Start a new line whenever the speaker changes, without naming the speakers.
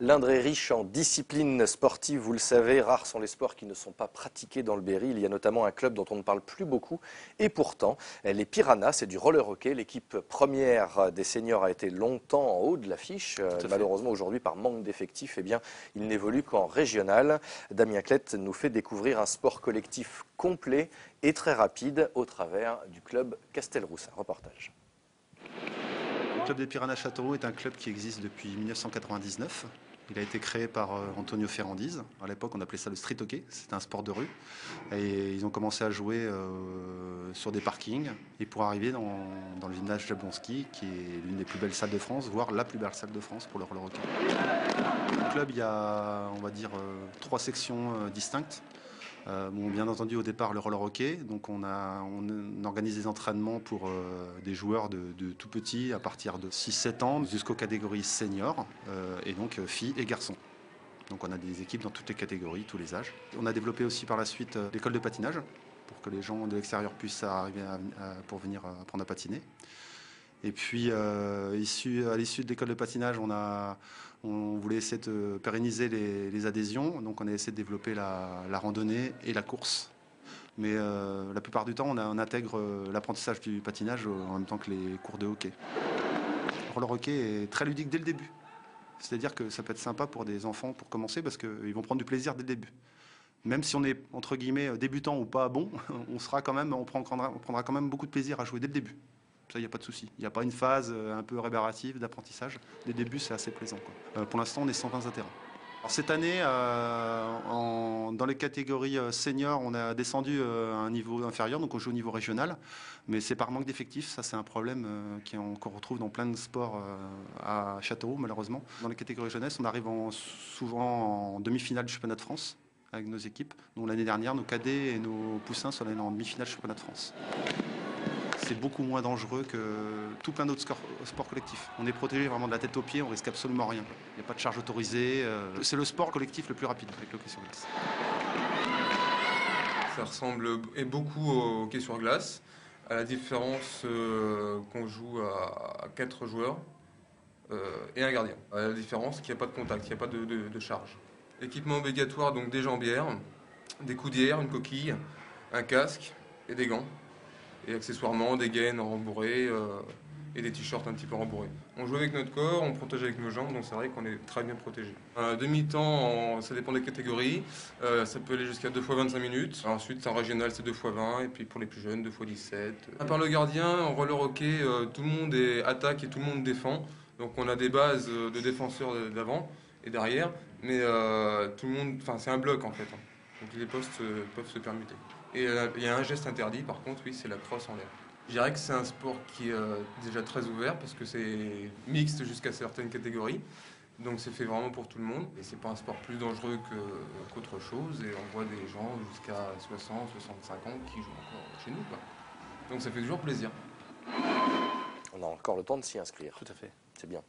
L'Indre est riche en disciplines sportives, vous le savez, rares sont les sports qui ne sont pas pratiqués dans le Berry. Il y a notamment un club dont on ne parle plus beaucoup et pourtant, les Piranhas, c'est du roller hockey. L'équipe première des seniors a été longtemps en haut de l'affiche. Malheureusement aujourd'hui, par manque d'effectifs, eh bien, il n'évolue qu'en régional. Damien Clette nous fait découvrir un sport collectif complet et très rapide au travers du club Castelrousse. Un reportage.
Le club des Piranhas Châteauroux est un club qui existe depuis 1999. Il a été créé par Antonio Ferrandise. À l'époque, on appelait ça le street hockey. C'était un sport de rue. Et ils ont commencé à jouer sur des parkings. Et pour arriver dans le village Jablonski, qui est l'une des plus belles salles de France, voire la plus belle salle de France pour le roller hockey. Dans le club, il y a, on va dire, 3 sections distinctes. Bien entendu, au départ, le roller hockey. Donc, on organise des entraînements pour des joueurs de tout petits, à partir de 6-7 ans, jusqu'aux catégories seniors, et donc filles et garçons. Donc, on a des équipes dans toutes les catégories, tous les âges. On a développé aussi par la suite l'école de patinage, pour que les gens de l'extérieur puissent arriver pour venir apprendre à patiner. Et puis, à l'issue de l'école de patinage, on voulait essayer de pérenniser les adhésions. Donc, on a essayé de développer la randonnée et la course. Mais la plupart du temps, on intègre l'apprentissage du patinage en même temps que les cours de hockey. Le hockey est très ludique dès le début. C'est-à-dire que ça peut être sympa pour des enfants pour commencer parce qu'ils vont prendre du plaisir dès le début. Même si on est, entre guillemets, débutant ou pas bon, on prendra quand même beaucoup de plaisir à jouer dès le début. Ça, il n'y a pas de souci. Il n'y a pas une phase un peu réparative d'apprentissage. Dès le début, c'est assez plaisant, quoi. Pour l'instant, on est 120 adhérents. Alors, cette année, dans les catégories seniors, on a descendu à un niveau inférieur, donc on joue au niveau régional. Mais c'est par manque d'effectifs. Ça, c'est un problème qu'on retrouve dans plein de sports à Châteauroux, malheureusement. Dans les catégories jeunesse, on arrive souvent en demi-finale du championnat de France avec nos équipes. Donc l'année dernière, nos cadets et nos poussins sont allés en demi-finale du championnat de France. C'est beaucoup moins dangereux que tout plein d'autres sports collectifs. On est protégé vraiment de la tête aux pieds, on risque absolument rien. Il n'y a pas de charge autorisée. C'est le sport collectif le plus rapide avec le hockey sur glace.
Ça ressemble beaucoup au hockey sur glace, à la différence qu'on joue à 4 joueurs et un gardien. À la différence qu'il n'y a pas de contact, il n'y a pas de charge. Équipement obligatoire, donc des jambières, des coudières, une coquille, un casque et des gants. Et accessoirement des gaines rembourrées et des t-shirts un petit peu rembourrés. On joue avec notre corps, on protège avec nos jambes, donc c'est vrai qu'on est très bien protégé. Demi-temps, ça dépend des catégories, ça peut aller jusqu'à 2 fois 25 minutes. Ensuite, en régional, c'est 2 fois 20, et puis pour les plus jeunes, 2 fois 17. À part le gardien, en roller hockey, tout le monde attaque et tout le monde défend. Donc on a des bases de défenseurs d'avant et derrière, mais tout le monde, c'est un bloc en fait. Donc les postes peuvent se permuter. Et il y a un geste interdit, par contre, oui, c'est la crosse en l'air. Je dirais que c'est un sport qui est déjà très ouvert parce que c'est mixte jusqu'à certaines catégories. Donc c'est fait vraiment pour tout le monde. Et c'est pas un sport plus dangereux qu'autre chose. Et on voit des gens jusqu'à 60, 65 ans qui jouent encore chez nous, quoi. Donc ça fait toujours plaisir.
On a encore le temps de s'y inscrire.
Tout à fait.
C'est bien.